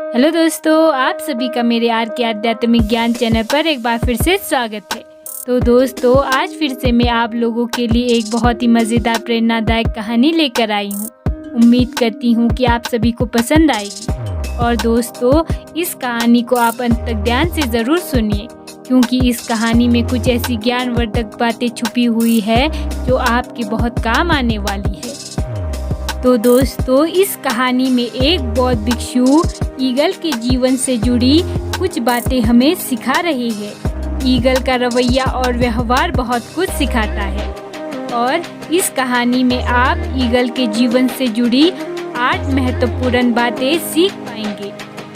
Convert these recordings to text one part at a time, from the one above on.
Hello दोस्तों, आप सभी का मेरे आर के आध्यात्मिक ज्ञान चैनल पर एक बार फिर से स्वागत है। तो दोस्तों, आज फिर से मैं आप लोगों के लिए एक बहुत ही मज़ेदार प्रेरणादायक कहानी लेकर आई हूँ। उम्मीद करती हूँ कि आप सभी को पसंद आएगी। और दोस्तों, इस कहानी को आप अंत तक ध्यान से ज़रूर सुनिए, क्योंकि इस कहानी में कुछ ऐसी ज्ञानवर्धक बातें छुपी हुई है जो आपके बहुत काम आने वाली है। तो दोस्तों, इस कहानी में एक बौद्ध भिक्षु ईगल के जीवन से जुड़ी कुछ बातें हमें सिखा रही है। ईगल का रवैया और व्यवहार बहुत कुछ सिखाता है और इस कहानी में आप ईगल के जीवन से जुड़ी 8 महत्वपूर्ण बातें सीख पाएंगे।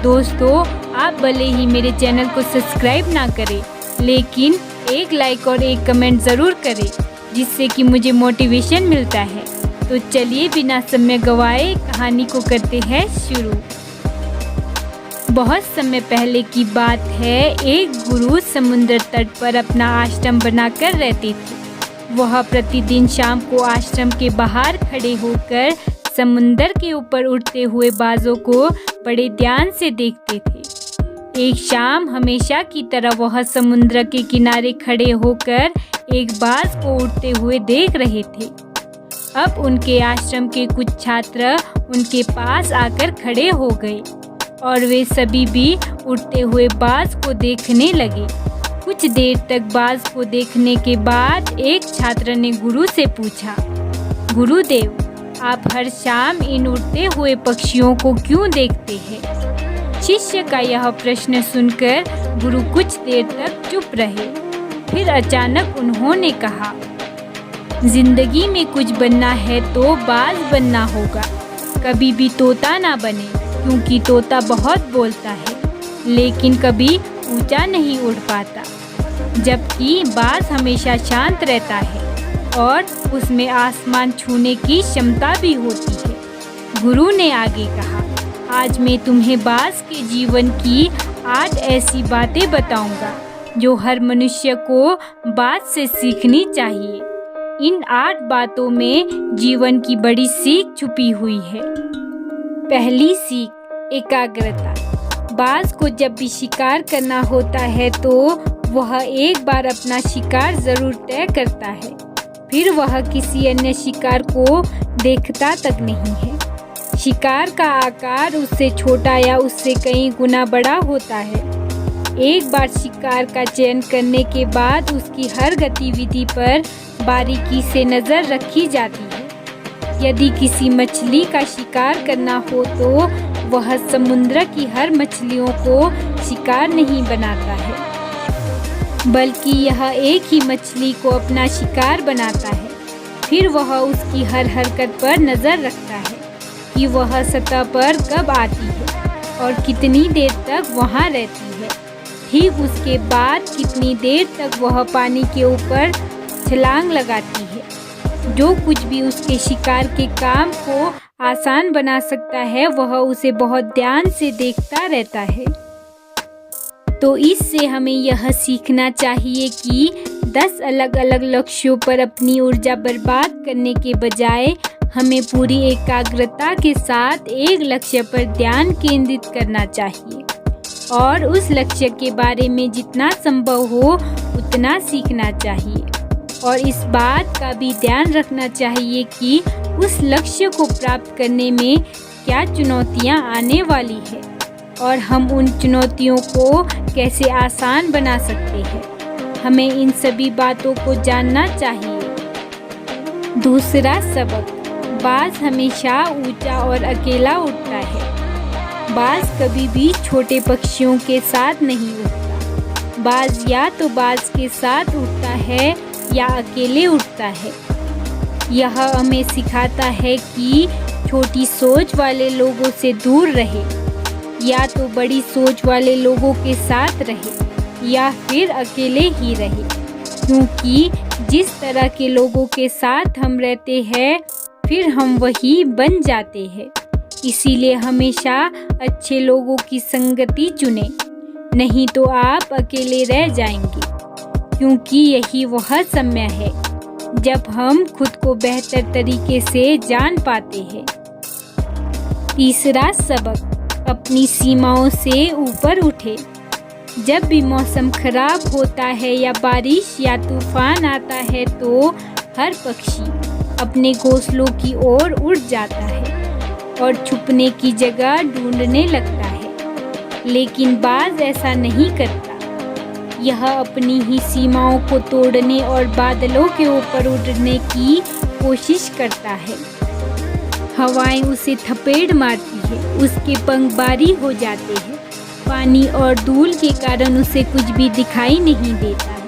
दोस्तों, आप भले ही मेरे चैनल को सब्सक्राइब ना करें, लेकिन एक लाइक और एक कमेंट ज़रूर करें, जिससे कि मुझे मोटिवेशन मिलता है। तो चलिए बिना समय गवाए कहानी को करते हैं शुरू। बहुत समय पहले की बात है। एक गुरु समुद्र तट पर अपना आश्रम बनाकर रहते थे। वह प्रतिदिन शाम को आश्रम के बाहर खड़े होकर समुद्र के ऊपर उड़ते हुए बाजों को बड़े ध्यान से देखते थे। एक शाम हमेशा की तरह वह समुद्र के किनारे खड़े होकर एक बाज को उड़ते हुए देख रहे थे। अब उनके आश्रम के कुछ छात्र उनके पास आकर खड़े हो गए और वे सभी भी उड़ते हुए बाज को देखने लगे। कुछ देर तक बाज को देखने के बाद एक छात्र ने गुरु से पूछा, गुरुदेव, आप हर शाम इन उड़ते हुए पक्षियों को क्यों देखते हैं? शिष्य का यह प्रश्न सुनकर गुरु कुछ देर तक चुप रहे। फिर अचानक उन्होंने कहा, जिंदगी में कुछ बनना है तो बाज बनना होगा। कभी भी तोता ना बने, क्योंकि तोता बहुत बोलता है लेकिन कभी ऊंचा नहीं उड़ पाता, जबकि बाज हमेशा शांत रहता है और उसमें आसमान छूने की क्षमता भी होती है। गुरु ने आगे कहा, आज मैं तुम्हें बाज के जीवन की 8 ऐसी बातें बताऊंगा जो हर मनुष्य को बाज से सीखनी चाहिए। इन 8 बातों में जीवन की बड़ी सीख छुपी हुई है। पहली सीख, एकाग्रता। बाज को जब भी शिकार करना होता है तो वह एक बार अपना शिकार जरूर तय करता है, फिर वह किसी अन्य शिकार को देखता तक नहीं है। शिकार का आकार उससे छोटा या उससे कई गुना बड़ा होता है। एक बार शिकार का चयन करने के बाद उसकी हर गतिविधि पर बारीकी से नज़र रखी जाती है। यदि किसी मछली का शिकार करना हो तो वह समुद्र की हर मछलियों को शिकार नहीं बनाता है, बल्कि यह एक ही मछली को अपना शिकार बनाता है। फिर वह उसकी हर हरकत पर नज़र रखता है कि वह सतह पर कब आती है और कितनी देर तक वहाँ रहती है। ठीक उसके बाद कितनी देर तक वह पानी के ऊपर छलांग लगाती है। जो कुछ भी उसके शिकार के काम को आसान बना सकता है, वह उसे बहुत ध्यान से देखता रहता है। तो इससे हमें यह सीखना चाहिए कि 10 अलग अलग लक्ष्यों पर अपनी ऊर्जा बर्बाद करने के बजाय हमें पूरी एकाग्रता के साथ एक लक्ष्य पर ध्यान केंद्रित करना चाहिए और उस लक्ष्य के बारे में जितना संभव हो उतना सीखना चाहिए। और इस बात का भी ध्यान रखना चाहिए कि उस लक्ष्य को प्राप्त करने में क्या चुनौतियां आने वाली है और हम उन चुनौतियों को कैसे आसान बना सकते हैं। हमें इन सभी बातों को जानना चाहिए। दूसरा सबक, बाज हमेशा ऊंचा और अकेला उड़ता है। बाज कभी भी छोटे पक्षियों के साथ नहीं उड़ता। बाज या तो बाज के साथ उड़ता है या अकेले उड़ता है। यह हमें सिखाता है कि छोटी सोच वाले लोगों से दूर रहे, या तो बड़ी सोच वाले लोगों के साथ रहे या फिर अकेले ही रहे, क्योंकि जिस तरह के लोगों के साथ हम रहते हैं फिर हम वही बन जाते हैं। इसीलिए हमेशा अच्छे लोगों की संगति चुनें, नहीं तो आप अकेले रह जाएंगे, क्योंकि यही वह समय है जब हम खुद को बेहतर तरीके से जान पाते हैं। तीसरा सबक, अपनी सीमाओं से ऊपर उठे। जब भी मौसम खराब होता है या बारिश या तूफान आता है तो हर पक्षी अपने घोंसलों की ओर उड़ जाता है और छुपने की जगह ढूंढने लगता है। लेकिन बाज ऐसा नहीं करता। यह अपनी ही सीमाओं को तोड़ने और बादलों के ऊपर उड़ने की कोशिश करता है। हवाएं उसे थपेड़ मारती है, उसके पंख भारी हो जाते हैं। पानी और धूल के कारण उसे कुछ भी दिखाई नहीं देता है,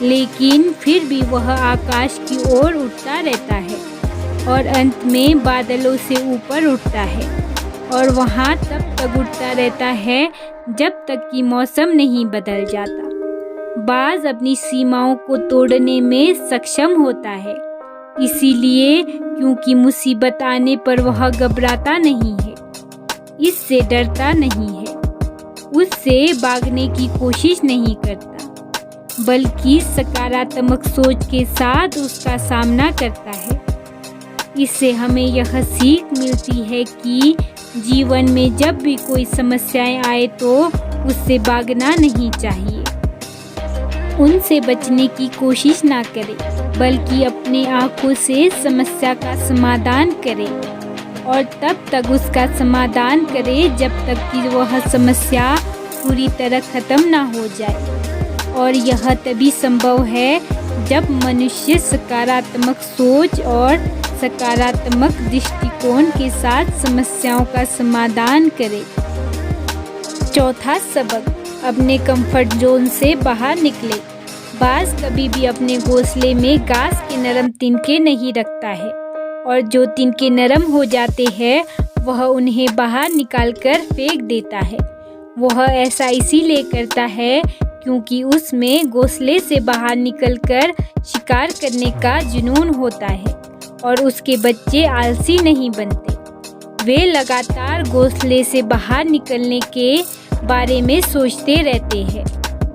लेकिन फिर भी वह आकाश की ओर उड़ता रहता है और अंत में बादलों से ऊपर उठता है और वहाँ तब तक उड़ता रहता है जब तक कि मौसम नहीं बदल जाता। बाज अपनी सीमाओं को तोड़ने में सक्षम होता है, इसीलिए क्योंकि मुसीबत आने पर वह घबराता नहीं है, इससे डरता नहीं है, उससे भागने की कोशिश नहीं करता, बल्कि सकारात्मक सोच के साथ उसका सामना करता है। इससे हमें यह सीख मिलती है कि जीवन में जब भी कोई समस्याएं आए तो उससे भागना नहीं चाहिए, उनसे बचने की कोशिश ना करें, बल्कि अपने आँखों से समस्या का समाधान करें और तब तक उसका समाधान करें जब तक कि वह समस्या पूरी तरह खत्म ना हो जाए। और यह तभी संभव है जब मनुष्य सकारात्मक सोच और सकारात्मक दृष्टिकोण के साथ समस्याओं का समाधान करे। चौथा सबक, अपने कंफर्ट जोन से बाहर निकले। बाज कभी भी अपने घोंसले में घास के नरम तिनके नहीं रखता है और जो तिनके नरम हो जाते हैं वह उन्हें बाहर निकालकर फेंक देता है। वह ऐसा इसीलिए करता है क्योंकि उसमें घोंसले से बाहर निकलकर शिकार करने का जुनून होता है और उसके बच्चे आलसी नहीं बनते। वे लगातार घोंसले से बाहर निकलने के बारे में सोचते रहते हैं,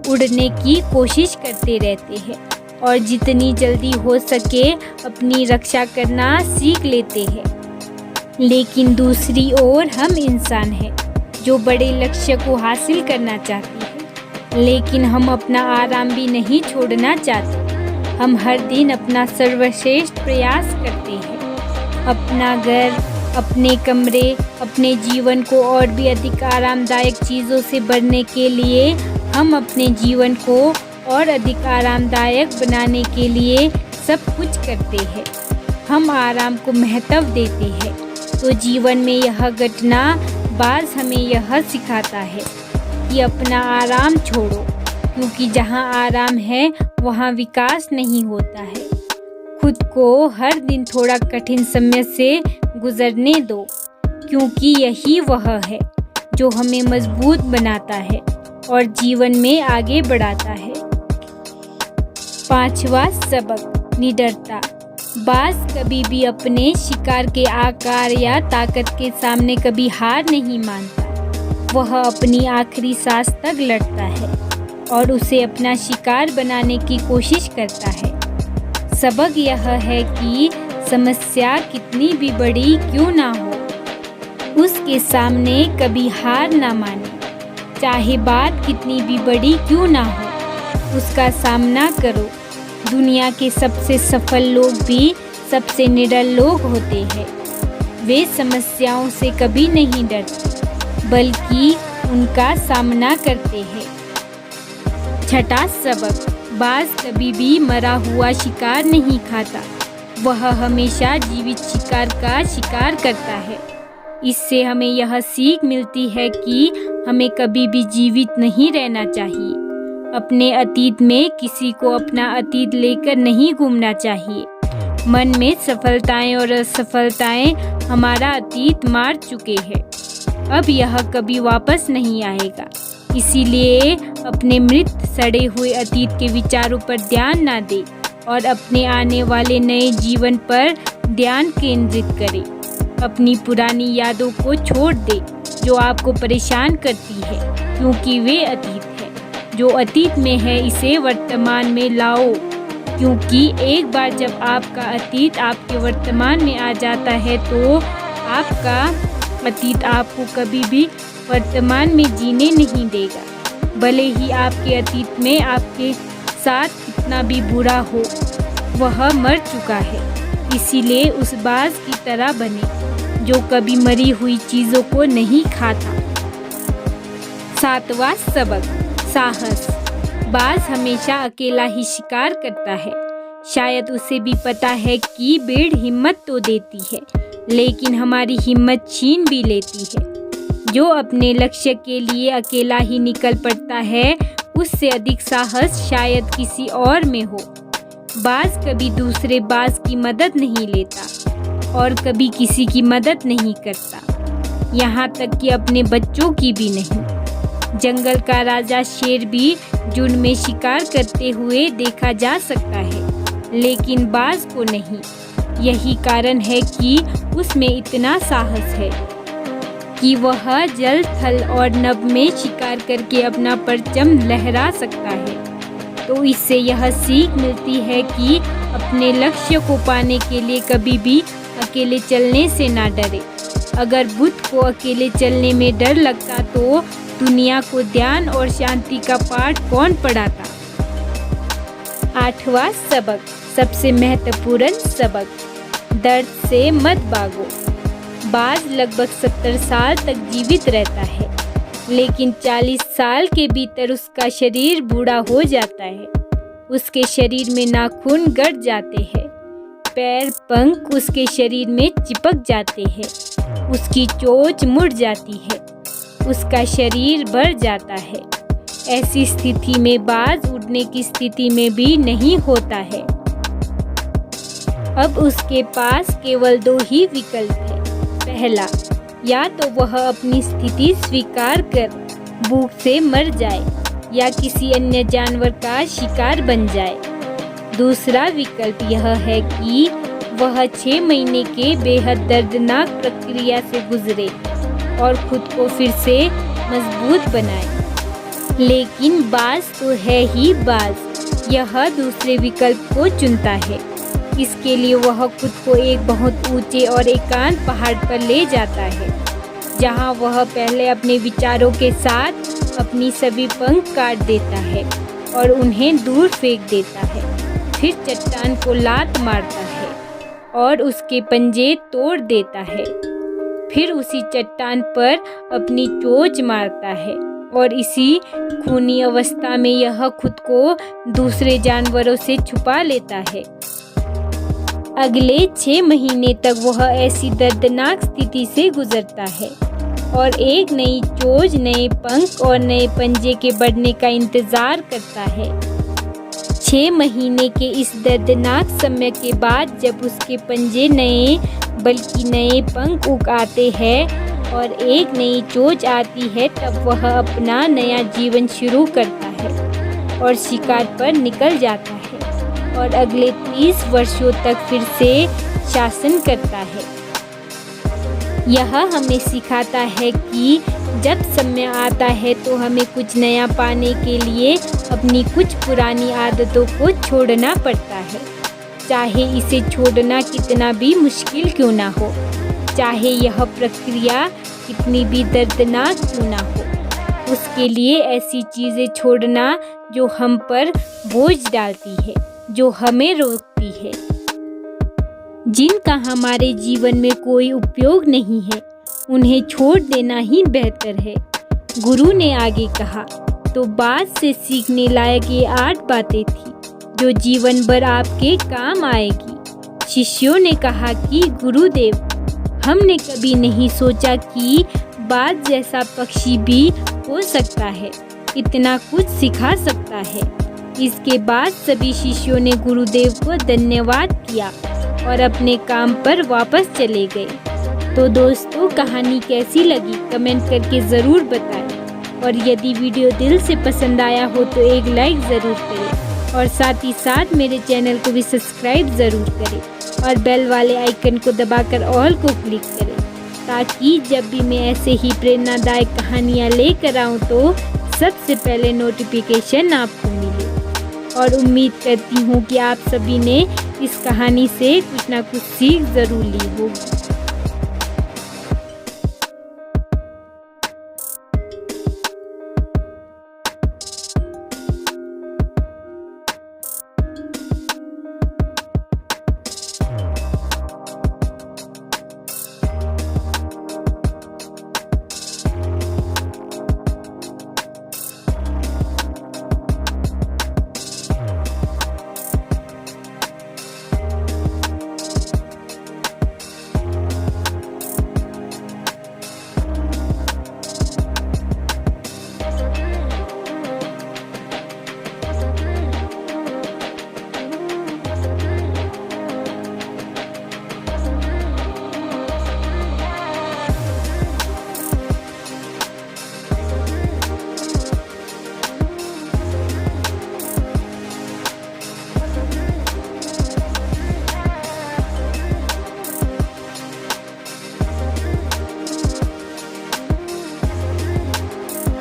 उड़ने की कोशिश करते रहते हैं और जितनी जल्दी हो सके अपनी रक्षा करना सीख लेते हैं। लेकिन दूसरी ओर हम इंसान हैं जो बड़े लक्ष्य को हासिल करना चाहते हैं, लेकिन हम अपना आराम भी नहीं छोड़ना चाहते। हम हर दिन अपना सर्वश्रेष्ठ प्रयास करते हैं। अपना घर, अपने कमरे, अपने जीवन को और भी अधिक आरामदायक चीज़ों से भरने के लिए हम अपने जीवन को और अधिक आरामदायक बनाने के लिए सब कुछ करते हैं। हम आराम को महत्व देते हैं। तो जीवन में यह घटना बाज हमें यह सिखाता है कि अपना आराम छोड़ो, क्योंकि जहाँ आराम है वहाँ विकास नहीं होता है। खुद को हर दिन थोड़ा कठिन समय से गुजरने दो, क्योंकि यही वह है जो हमें मजबूत बनाता है और जीवन में आगे बढ़ाता है। पांचवा सबक, निडरता। बाज कभी भी अपने शिकार के आकार या ताकत के सामने कभी हार नहीं मानता। वह अपनी आखिरी सांस तक लड़ता है और उसे अपना शिकार बनाने की कोशिश करता है। सबक यह है कि समस्या कितनी भी बड़ी क्यों ना हो, उसके सामने कभी हार ना माने। चाहे बात कितनी भी बड़ी क्यों ना हो, उसका सामना करो। दुनिया के सबसे सफल लोग भी सबसे निडर लोग होते हैं। वे समस्याओं से कभी नहीं डरते, बल्कि उनका सामना करते हैं। छठा सबक, बाज कभी भी मरा हुआ शिकार नहीं खाता। वह हमेशा जीवित शिकार का शिकार करता है। इससे हमें यह सीख मिलती है कि हमें कभी भी जीवित नहीं रहना चाहिए। अपने अतीत में किसी को अपना अतीत लेकर नहीं घूमना चाहिए। मन में सफलताएं और असफलताएं हमारा अतीत मार चुके हैं। अब यह कभी वापस नहीं आएगा। इसीलिए अपने मृत सड़े हुए अतीत के विचारों पर ध्यान ना दें और अपने आने वाले नए जीवन पर ध्यान केंद्रित करें। अपनी पुरानी यादों को छोड़ दें जो आपको परेशान करती है, क्योंकि वे अतीत है। जो अतीत में है इसे वर्तमान में लाओ, क्योंकि एक बार जब आपका अतीत आपके वर्तमान में आ जाता है तो आपका अतीत आपको कभी भी वर्तमान में जीने नहीं देगा। भले ही आपके अतीत में आपके साथ कितना भी बुरा हो, वह मर चुका है। इसीलिए उस बाज की तरह बने जो कभी मरी हुई चीज़ों को नहीं खाता। 7वां सबक, साहस। बाज हमेशा अकेला ही शिकार करता है। शायद उसे भी पता है कि भेड़ हिम्मत तो देती है, लेकिन हमारी हिम्मत छीन भी लेती है। जो अपने लक्ष्य के लिए अकेला ही निकल पड़ता है, उससे अधिक साहस शायद किसी और में हो। बाज कभी दूसरे बाज की मदद नहीं लेता और कभी किसी की मदद नहीं करता, यहाँ तक कि अपने बच्चों की भी नहीं। जंगल का राजा शेर भी झुंड में शिकार करते हुए देखा जा सकता है, लेकिन बाज को नहीं। यही कारण है कि उसमें इतना साहस है कि वह जल, थल और नभ में शिकार करके अपना परचम लहरा सकता है। तो इससे यह सीख मिलती है कि अपने लक्ष्य को पाने के लिए कभी भी अकेले चलने से ना डरे। अगर बुद्ध को अकेले चलने में डर लगता तो दुनिया को ध्यान और शांति का पाठ कौन पढ़ाता। 8वां सबक, सबसे महत्वपूर्ण सबक, दर्द से मत भागो। बाज लगभग 70 साल तक जीवित रहता है, लेकिन 40 साल के भीतर उसका शरीर बूढ़ा हो जाता है। उसके शरीर में नाखून गड़ जाते हैं, पैर, पंख उसके शरीर में चिपक जाते हैं, उसकी चोंच मुड़ जाती है, उसका शरीर भर जाता है। ऐसी स्थिति में बाज उड़ने की स्थिति में भी नहीं होता है। अब उसके पास केवल 2 ही विकल्प है। पहला, या तो वह अपनी स्थिति स्वीकार कर भूख से मर जाए या किसी अन्य जानवर का शिकार बन जाए। दूसरा विकल्प यह है कि वह 6 महीने के बेहद दर्दनाक प्रक्रिया से गुजरे और खुद को फिर से मजबूत बनाए। लेकिन बाज तो है ही बाज, यह दूसरे विकल्प को चुनता है। इसके लिए वह खुद को एक बहुत ऊंचे और एकांत पहाड़ पर ले जाता है, जहां वह पहले अपने विचारों के साथ अपनी सभी पंख काट देता है और उन्हें दूर फेंक देता है। फिर चट्टान को लात मारता है और उसके पंजे तोड़ देता है। फिर उसी चट्टान पर अपनी चोंच मारता है और इसी खूनी अवस्था में यह खुद को दूसरे जानवरों से छुपा लेता है। अगले 6 महीने तक वह ऐसी दर्दनाक स्थिति से गुजरता है और एक नई चोंच, नए पंख और नए पंजे के बढ़ने का इंतजार करता है। 6 महीने के इस दर्दनाक समय के बाद जब उसके पंजे नए बल्कि नए पंख उग आते हैं और एक नई चोंच आती है, तब वह अपना नया जीवन शुरू करता है और शिकार पर निकल जाता है और अगले 30 वर्षों तक फिर से शासन करता है। यह हमें सिखाता है कि जब समय आता है तो हमें कुछ नया पाने के लिए अपनी कुछ पुरानी आदतों को छोड़ना पड़ता है, चाहे इसे छोड़ना कितना भी मुश्किल क्यों ना हो, चाहे यह प्रक्रिया कितनी भी दर्दनाक क्यों ना हो। उसके लिए ऐसी चीज़ें छोड़ना जो हम पर बोझ डालती है, जो हमें रोकती है, जिनका हमारे जीवन में कोई उपयोग नहीं है, उन्हें छोड़ देना ही बेहतर है। गुरु ने आगे कहा, तो बाज से सीखने लायक ये 8 बातें थी जो जीवन भर आपके काम आएगी। शिष्यों ने कहा कि गुरुदेव, हमने कभी नहीं सोचा कि बाज जैसा पक्षी भी हो सकता है, इतना कुछ सिखा सकता है। इसके बाद सभी शिष्यों ने गुरुदेव को धन्यवाद किया और अपने काम पर वापस चले गए। तो दोस्तों, कहानी कैसी लगी कमेंट करके ज़रूर बताएं और यदि वीडियो दिल से पसंद आया हो तो एक लाइक ज़रूर करें और साथ ही साथ मेरे चैनल को भी सब्सक्राइब ज़रूर करें और बेल वाले आइकन को दबाकर ऑल को क्लिक करें, ताकि जब भी मैं ऐसे ही प्रेरणादायक कहानियाँ लेकर आऊँ तो सबसे पहले नोटिफिकेशन आपको मिले। और उम्मीद करती हूँ कि आप सभी ने इस कहानी से कुछ ना कुछ सीख ज़रूर ली होगी।